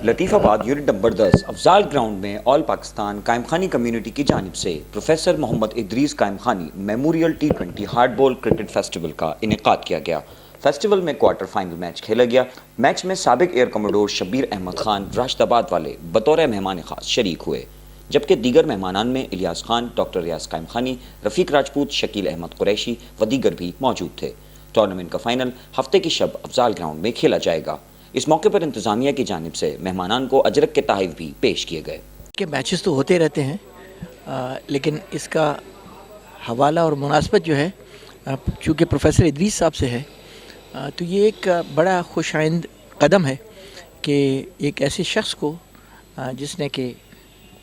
لطیف آباد unit number 10 Afzal ground میں آل پاکستان قائم خانی کمیونٹی کی جانب سے پروفیسر محمد ادریس قائم خانی memorial T20 hard ball cricket festival کا انعقاد کیا گیا۔ فیسٹیول میں کوارٹر فائنل میچ کھیلا گیا۔ میچ میں سابق ایئر کموڈور شبیر احمد خان راشد آباد والے بطور مہمان خاص شریک ہوئے، جبکہ دیگر مہمانان میں الیاس خان، ڈاکٹر ریاض قائم خانی، رفیق راجپوت، شکیل احمد قریشی و دیگر بھی موجود تھے۔ ٹورنامنٹ کا فائنل ہفتے کی شب افضال گراؤنڈ میں کھیلا جائے گا۔ اس موقع پر انتظامیہ کی جانب سے مہمانان کو اجرک کے تحائف بھی پیش کیے گئے۔ کہ میچز تو ہوتے رہتے ہیں، لیکن اس کا حوالہ اور مناسبت جو ہے چونکہ پروفیسر ادریس صاحب سے ہے، تو یہ ایک بڑا خوش آئند قدم ہے کہ ایک ایسے شخص کو جس نے کہ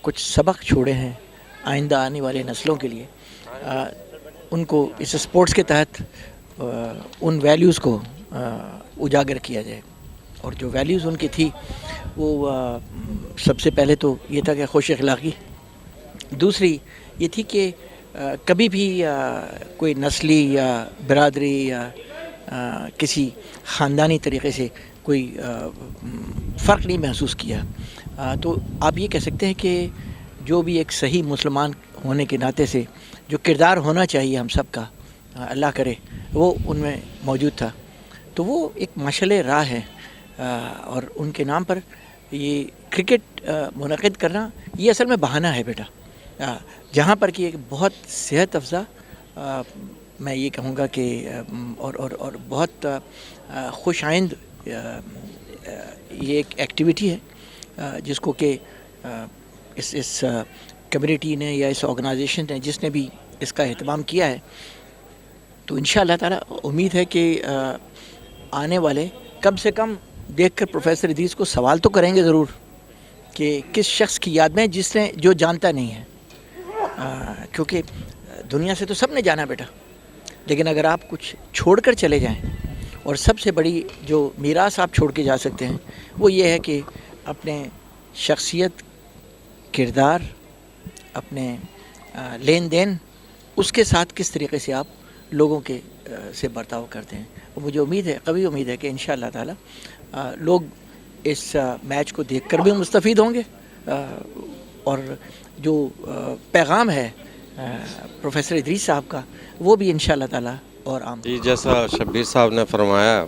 کچھ سبق چھوڑے ہیں آئندہ آنے والے نسلوں کے لیے، ان کو اس اسپورٹس کے تحت ان ویلیوز کو اجاگر کیا جائے۔ اور جو ویلیوز ان کی تھی وہ سب سے پہلے تو یہ تھا کہ خوش اخلاقی، دوسری یہ تھی کہ کبھی بھی کوئی نسلی یا برادری یا کسی خاندانی طریقے سے کوئی فرق نہیں محسوس کیا۔ تو آپ یہ کہہ سکتے ہیں کہ جو بھی ایک صحیح مسلمان ہونے کے ناطے سے جو کردار ہونا چاہیے ہم سب کا، اللہ کرے وہ ان میں موجود تھا۔ تو وہ ایک مشعل راہ ہے، اور ان کے نام پر یہ کرکٹ منعقد کرنا یہ اصل میں بہانہ ہے بیٹا، جہاں پر کہ ایک بہت صحت افزا، میں یہ کہوں گا کہ اور بہت خوش آئند یہ ایک ایکٹیویٹی ہے جس کو کہ اس کمیونٹی نے یا اس آرگنائزیشن نے جس نے بھی اس کا اہتمام کیا ہے، تو انشاءاللہ تعالی امید ہے کہ آنے والے کم سے کم دیکھ کر پروفیسر ادریس کو سوال تو کریں گے ضرور کہ کس شخص کی یاد میں جس نے جو جانتا نہیں ہے، کیونکہ دنیا سے تو سب نے جانا بیٹا، لیکن اگر آپ کچھ چھوڑ کر چلے جائیں، اور سب سے بڑی جو میراث آپ چھوڑ کے جا سکتے ہیں وہ یہ ہے کہ اپنے شخصیت، کردار، اپنے لین دین، اس کے ساتھ کس طریقے سے آپ لوگوں کے سے برتاؤ کرتے ہیں۔ اور مجھے امید ہے، قوی امید ہے کہ انشاءاللہ تعالی لوگ اس میچ کو دیکھ کر بھی مستفید ہوں گے، اور جو پیغام ہے پروفیسر ادریس صاحب کا وہ بھی انشاءاللہ تعالی اور عام۔ جی، جیسا شبیر صاحب نے فرمایا،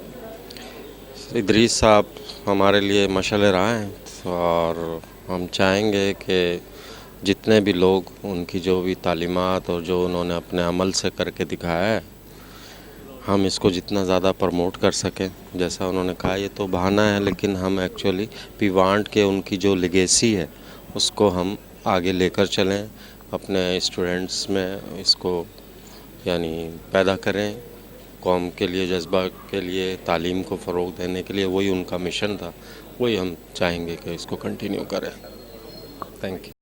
ادریس صاحب ہمارے لیے مشعل راہ ہیں، اور ہم چاہیں گے کہ جتنے بھی لوگ ان کی جو بھی تعلیمات اور جو انہوں نے اپنے عمل سے کر کے دکھایا ہے، ہم اس کو جتنا زیادہ پروموٹ کر سکیں۔ جیسا انہوں نے کہا یہ تو بہانہ ہے، لیکن ہم ایکچولی وی وانٹ کہ ان کی جو لیگیسی ہے اس کو ہم آگے لے کر چلیں، اپنے اسٹوڈنٹس میں اس کو یعنی پیدا کریں، قوم کے لیے، جذبہ کے لیے، تعلیم کو فروغ دینے کے لیے۔ وہی ان کا مشن تھا، وہی ہم چاہیں گے کہ اس کو کنٹینیو کریں۔ Thank you.